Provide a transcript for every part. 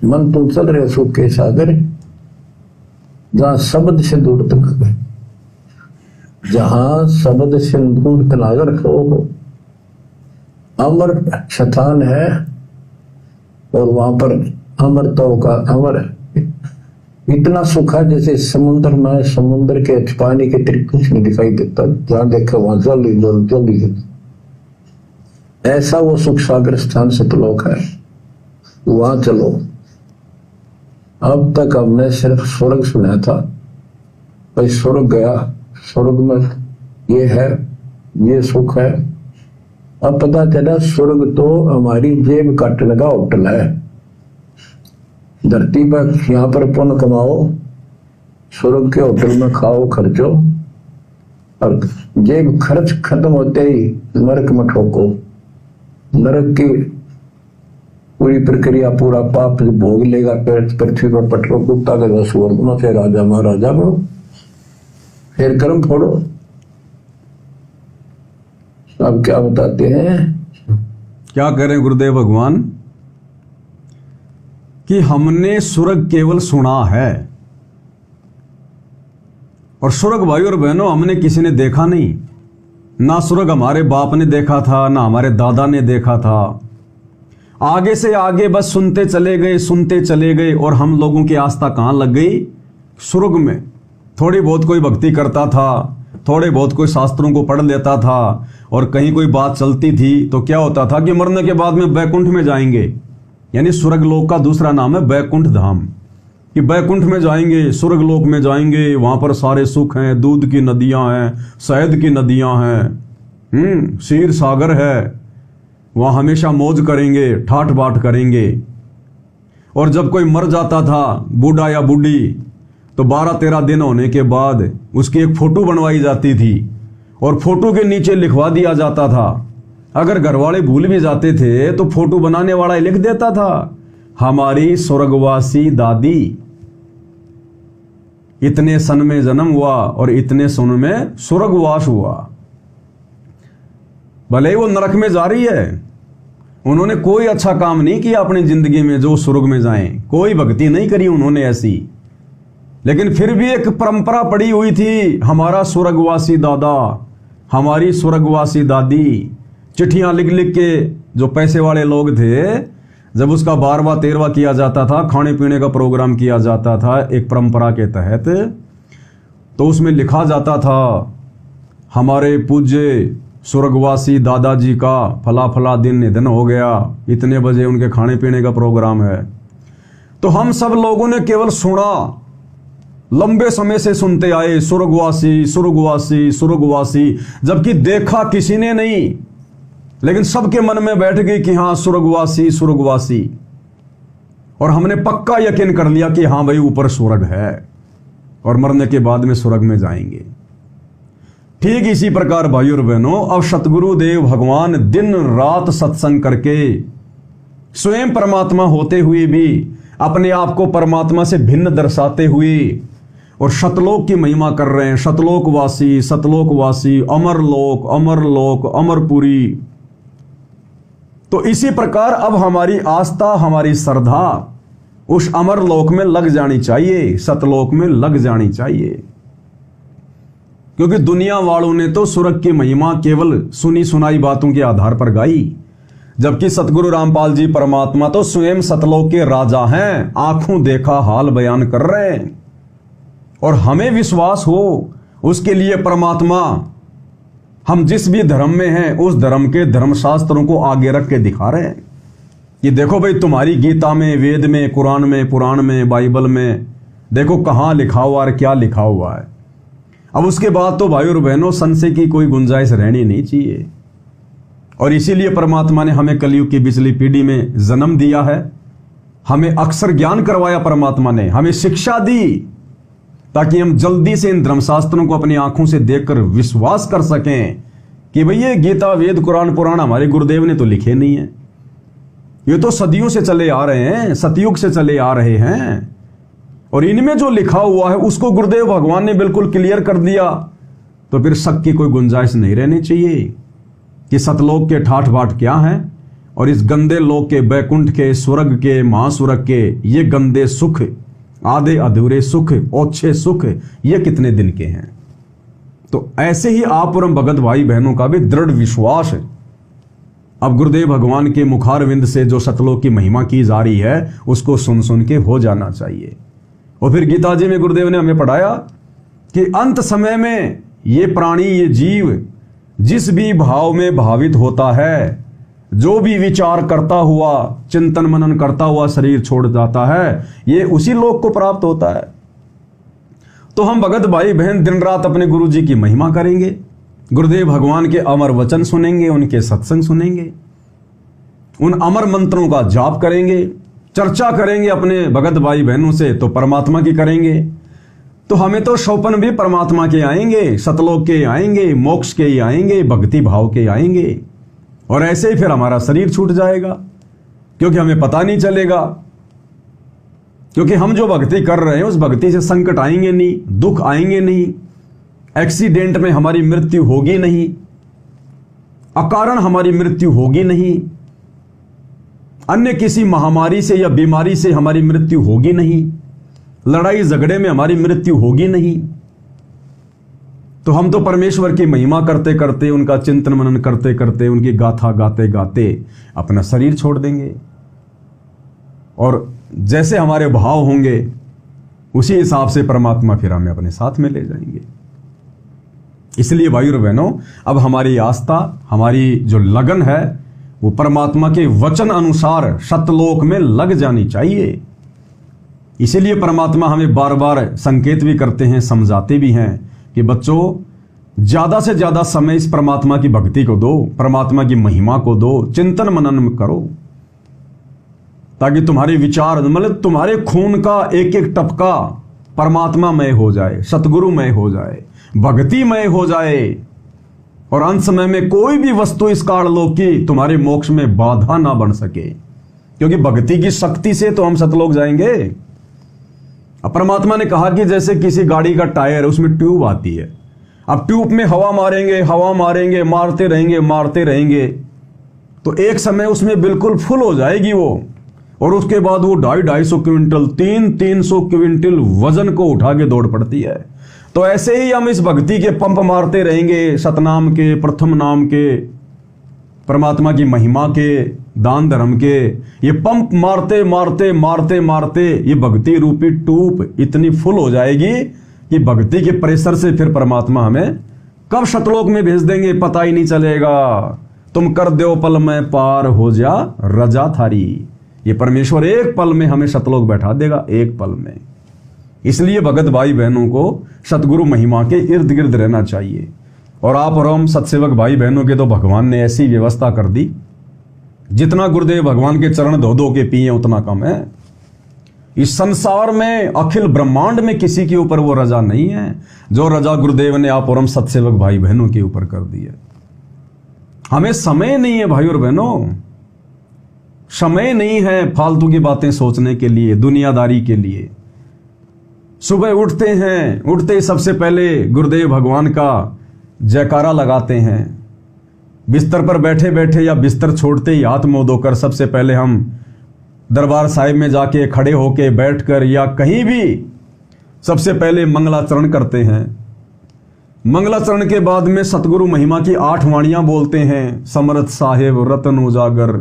मन तुम चल रहे सुख के सागर, जहां शब्द से दूर तक, जहां शब्द से दूर तनागर हो अमर स्थान है, और वहां पर अमरताओं का अमर इतना सुख है जैसे समुद्र में, समुद्र के पानी के तरीके कुछ नहीं दिखाई देता, जहां देखो वहां जल ही जल, जल ही जल। ऐसा वो सुख सागर स्थान सतलोक है, वहां चलो। अब तक हमने सिर्फ स्वर्ग सुना था, भाई स्वर्ग गया, स्वर्ग में ये है, ये सुख है। अब पता चला स्वर्ग तो हमारी जेब काटने का होटल है। धरती पर यहाँ पर पुण्य कमाओ, स्वर्ग के होटल में खाओ खर्चो, और जेब खर्च खत्म होते ही नरक में ठोको। नरक की पूरी प्रक्रिया, पूरा पाप भोग लेगा, पृथ्वी पर पटको, कुत्ता के स्वर्ग में, फिर राजा महाराजा बनो, फिर कर्म फोड़ो। अब क्या बताते हैं, क्या करें गुरुदेव भगवान कि हमने स्वर्ग केवल सुना है, और स्वर्ग भाई और बहनों हमने किसी ने देखा नहीं। ना स्वर्ग हमारे बाप ने देखा था, ना हमारे दादा ने देखा था। आगे से आगे बस सुनते चले गए, सुनते चले गए, और हम लोगों की आस्था कहां लग गई? स्वर्ग में। थोड़ी बहुत कोई भक्ति करता था, थोड़े बहुत कोई शास्त्रों को पढ़ लेता था, और कहीं कोई बात चलती थी तो क्या होता था कि मरने के बाद में वैकुंठ में जाएंगे। यानी स्वर्ग लोक का दूसरा नाम है वैकुंठ धाम, कि वैकुंठ में जाएंगे, स्वर्ग लोक में जाएंगे, वहां पर सारे सुख हैं, दूध की नदियां हैं, शहद की नदियां हैं, क्षीर सागर है, वहां हमेशा मौज करेंगे, ठाट बाट करेंगे। और जब कोई मर जाता था, बूढ़ा या बूढ़ी, तो 12-13 दिन होने के बाद उसकी एक फोटो बनवाई जाती थी, और फोटो के नीचे लिखवा दिया जाता था। अगर घर वाले भूल भी जाते थे तो फोटो बनाने वाला लिख देता था, हमारी स्वर्गवासी दादी इतने सन में जन्म हुआ और इतने सन में स्वर्गवास हुआ। भले ही वो नरक में जा रही है, उन्होंने कोई अच्छा काम नहीं किया अपनी जिंदगी में जो स्वर्ग में जाएं, कोई भक्ति नहीं करी उन्होंने ऐसी, लेकिन फिर भी एक परंपरा पड़ी हुई थी, हमारा स्वर्गवासी दादा, हमारी स्वर्गवासी दादी। चिट्ठियां लिख लिख के जो पैसे वाले लोग थे, जब उसका 12वां 13वां किया जाता था, खाने पीने का प्रोग्राम किया जाता था एक परंपरा के तहत, तो उसमें लिखा जाता था हमारे पूज्य स्वर्गवासी दादाजी का फला फला दिन निधन हो गया, इतने बजे उनके खाने पीने का प्रोग्राम है। तो हम सब लोगों ने केवल सुना, लंबे समय से सुनते आए, स्वर्गवासी स्वर्गवासी स्वर्गवासी, जबकि देखा किसी ने नहीं, लेकिन सबके मन में बैठ गई कि हाँ स्वर्गवासी स्वर्गवासी, और हमने पक्का यकीन कर लिया कि हाँ भाई ऊपर स्वर्ग है और मरने के बाद में स्वर्ग में जाएंगे। ठीक इसी प्रकार भाई और बहनों, अब सतगुरु देव भगवान दिन रात सत्संग करके स्वयं परमात्मा होते हुए भी अपने आप को परमात्मा से भिन्न दर्शाते हुए और सतलोक की महिमा कर रहे हैं। सतलोकवासी सतलोकवासी, अमरलोक अमरलोक अमरपुरी। तो इसी प्रकार अब हमारी आस्था, हमारी श्रद्धा उस अमरलोक में लग जानी चाहिए, सतलोक में लग जानी चाहिए, क्योंकि दुनिया वालों ने तो स्वर्ग की महिमा केवल सुनी सुनाई बातों के आधार पर गाई, जबकि सतगुरु रामपाल जी परमात्मा तो स्वयं सतलोक के राजा हैं, आंखों देखा हाल बयान कर रहे हैं। और हमें विश्वास हो उसके लिए परमात्मा हम जिस भी धर्म में हैं उस धर्म के धर्मशास्त्रों को आगे रख के दिखा रहे हैं कि देखो भाई तुम्हारी गीता में, वेद में, कुरान में, पुराण में, बाइबल में देखो कहाँ लिखा हुआ है, क्या लिखा हुआ है। अब उसके बाद तो भाई और बहनों संशय की कोई गुंजाइश रहनी नहीं चाहिए। और इसीलिए परमात्मा ने हमें कलयुग की पिछली पीढ़ी में जन्म दिया है, हमें अक्षर ज्ञान करवाया, परमात्मा ने हमें शिक्षा दी ताकि हम जल्दी से इन धर्मशास्त्रों को अपनी आंखों से देखकर विश्वास कर सकें कि भई ये गीता, वेद, कुरान, पुराण हमारे गुरुदेव ने तो लिखे नहीं है, ये तो सदियों से चले आ रहे हैं, सतयुग से चले आ रहे हैं, और इनमें जो लिखा हुआ है उसको गुरुदेव भगवान ने बिल्कुल क्लियर कर दिया। तो फिर शक की कोई गुंजाइश नहीं रहनी चाहिए कि सतलोक के ठाठ बाट क्या है और इस गंदे लोक के, बैकुंठ के, स्वर्ग के, महास्वर्ग के ये गंदे सुख, आधे अधूरे सुख, ओछे सुख, ये कितने दिन के हैं। तो ऐसे ही आप और हम भगत भाई बहनों का भी दृढ़ विश्वास है। अब गुरुदेव भगवान के मुखारविंद से जो सतलोक की महिमा की जा रही है उसको सुन सुन के हो जाना चाहिए। और फिर गीता जी में गुरुदेव ने हमें पढ़ाया कि अंत समय में ये प्राणी, ये जीव जिस भी भाव में भावित होता है, जो भी विचार करता हुआ, चिंतन मनन करता हुआ शरीर छोड़ जाता है, ये उसी लोक को प्राप्त होता है। तो हम भगत भाई बहन दिन रात अपने गुरु जी की महिमा करेंगे, गुरुदेव भगवान के अमर वचन सुनेंगे, उनके सत्संग सुनेंगे, उन अमर मंत्रों का जाप करेंगे, चर्चा करेंगे अपने भगत भाई बहनों से, तो परमात्मा की करेंगे। तो हमें तो शौपन भी परमात्मा के आएंगे, सतलोक के आएंगे, मोक्ष के ही आएंगे, भक्ति भाव के आएंगे। और ऐसे ही फिर हमारा शरीर छूट जाएगा, क्योंकि हमें पता नहीं चलेगा, क्योंकि हम जो भक्ति कर रहे हैं उस भक्ति से संकट आएंगे नहीं, दुख आएंगे नहीं, एक्सीडेंट में हमारी मृत्यु होगी नहीं, अकारण हमारी मृत्यु होगी नहीं, अन्य किसी महामारी से या बीमारी से हमारी मृत्यु होगी नहीं, लड़ाई झगड़े में हमारी मृत्यु होगी नहीं। तो हम तो परमेश्वर की महिमा करते करते, उनका चिंतन मनन करते करते, उनकी गाथा गाते गाते अपना शरीर छोड़ देंगे। और जैसे हमारे भाव होंगे उसी हिसाब से परमात्मा फिर हमें अपने साथ में ले जाएंगे। इसलिए भाई और बहनों, अब हमारी आस्था, हमारी जो लगन है वो परमात्मा के वचन अनुसार सतलोक में लग जानी चाहिए। इसीलिए परमात्मा हमें बार बार संकेत भी करते हैं, समझाते भी हैं कि बच्चों ज्यादा से ज्यादा समय इस परमात्मा की भक्ति को दो, परमात्मा की महिमा को दो, चिंतन मनन करो, ताकि तुम्हारे विचार, मतलब तुम्हारे खून का एक एक टपका परमात्मामय हो जाए, सतगुरुमय हो जाए, भक्तिमय हो जाए, और अंत समय में कोई भी वस्तु इस काललोक की तुम्हारे मोक्ष में बाधा ना बन सके, क्योंकि भक्ति की शक्ति से तो हम सतलोक जाएंगे। अब परमात्मा ने कहा कि जैसे किसी गाड़ी का टायर है, उसमें ट्यूब आती है, अब ट्यूब में हवा मारेंगे, मारते रहेंगे, तो एक समय उसमें बिल्कुल फुल हो जाएगी वो, और उसके बाद वो 250-250 क्विंटल, 300 क्विंटल वजन को उठा के दौड़ पड़ती है। तो ऐसे ही हम इस भक्ति के पंप मारते रहेंगे, सतनाम के, प्रथम नाम के, परमात्मा की महिमा के, दान धर्म के, ये पंप मारते ये भक्ति रूपी ट्यूब इतनी फुल हो जाएगी कि भक्ति के प्रेशर से फिर परमात्मा हमें कब सतलोक में भेज देंगे पता ही नहीं चलेगा। तुम कर दो पल में पार हो जा रजा थारी, ये परमेश्वर एक पल में हमें सतलोक बैठा देगा, एक पल में। इसलिए भगत भाई बहनों को सतगुरु महिमा के इर्द गिर्द रहना चाहिए। और आप और हम सत्सेवक भाई बहनों के तो भगवान ने ऐसी व्यवस्था कर दी, जितना गुरुदेव भगवान के चरण धो धो के पिए उतना कम है। इस संसार में, अखिल ब्रह्मांड में किसी के ऊपर वो रजा नहीं है जो रजा गुरुदेव ने आप और हम सत्सेवक भाई बहनों के ऊपर कर दी है। हमें समय नहीं है भाई और बहनों, समय नहीं है फालतू की बातें सोचने के लिए, दुनियादारी के लिए। सुबह उठते ही सबसे पहले गुरुदेव भगवान का जयकारा लगाते हैं, बिस्तर पर बैठे बैठे या बिस्तर छोड़ते ही हाथ मुंह धोकर सबसे पहले हम दरबार साहिब में जाके खड़े होके, बैठकर या कहीं भी सबसे पहले मंगलाचरण करते हैं। मंगलाचरण के बाद में सतगुरु महिमा की 8 वाणियां बोलते हैं, समर्थ साहेब रतन उजागर,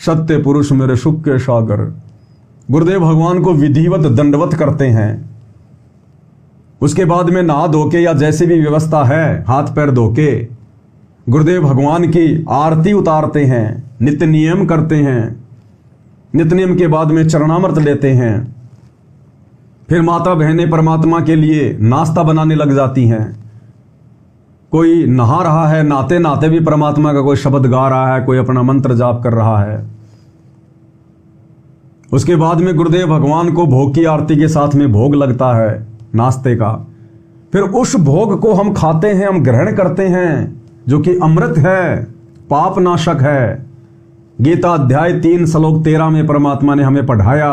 सत्य पुरुष मेरे सुख के सागर। गुरुदेव भगवान को विधिवत दंडवत करते हैं। उसके बाद में नहा धोके या जैसे भी व्यवस्था है हाथ पैर धोके गुरुदेव भगवान की आरती उतारते हैं, नित्य नियम करते हैं। नित्य नियम के बाद में चरणामृत लेते हैं। फिर माता बहनें परमात्मा के लिए नाश्ता बनाने लग जाती हैं। कोई नहा रहा है, नहाते नहाते भी परमात्मा का कोई शब्द गा रहा है, कोई अपना मंत्र जाप कर रहा है। उसके बाद में गुरुदेव भगवान को भोग की आरती के साथ में भोग लगता है नाश्ते का। फिर उस भोग को हम खाते हैं, हम ग्रहण करते हैं, जो कि अमृत है, पाप नाशक है। गीता अध्याय 3 श्लोक 13 में परमात्मा ने हमें पढ़ाया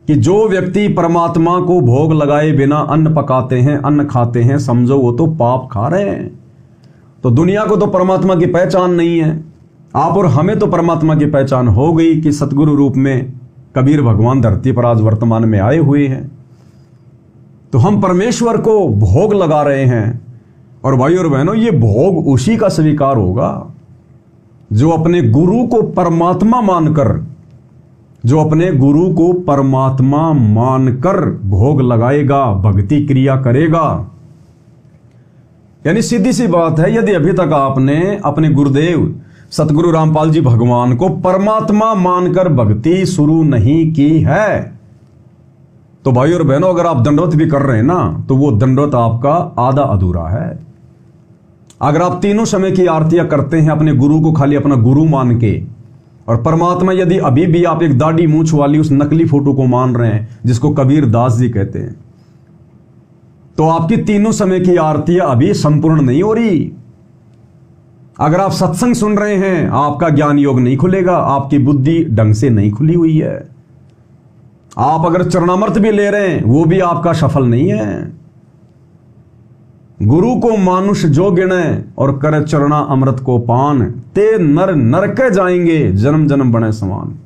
कि जो व्यक्ति परमात्मा को भोग लगाए बिना अन्न पकाते हैं, अन्न खाते हैं, समझो वो तो पाप खा रहे हैं। तो दुनिया को तो परमात्मा की पहचान नहीं है, आप और हमें तो परमात्मा की पहचान हो गई कि सतगुरु रूप में कबीर भगवान धरती पर आज वर्तमान में आए हुए हैं, तो हम परमेश्वर को भोग लगा रहे हैं। और भाई और बहनों, ये भोग उसी का स्वीकार होगा जो अपने गुरु को परमात्मा मानकर, जो अपने गुरु को परमात्मा मानकर भोग लगाएगा, भक्ति क्रिया करेगा। यानी सीधी सी बात है, यदि अभी तक आपने अपने गुरुदेव सतगुरु रामपाल जी भगवान को परमात्मा मानकर भक्ति शुरू नहीं की है, तो भाई और बहनों, अगर आप दंडवत भी कर रहे हैं ना, तो वो दंडवत आपका आधा अधूरा है। अगर आप तीनों समय की आरतियां करते हैं अपने गुरु को खाली अपना गुरु मान के, और परमात्मा यदि अभी भी आप एक दाढ़ी मूंछ वाली उस नकली फोटो को मान रहे हैं जिसको कबीर दास जी कहते हैं, तो आपकी तीनों समय की आरतियां अभी संपूर्ण नहीं हो रही। अगर आप सत्संग सुन रहे हैं, आपका ज्ञान योग नहीं खुलेगा, आपकी बुद्धि ढंग से नहीं खुली हुई है। आप अगर चरणामृत भी ले रहे हैं, वो भी आपका सफल नहीं है। गुरु को मानुष जो गिने और कर चरणा अमृत को पान, ते नर नरके जाएंगे जन्म जन्म बने समान।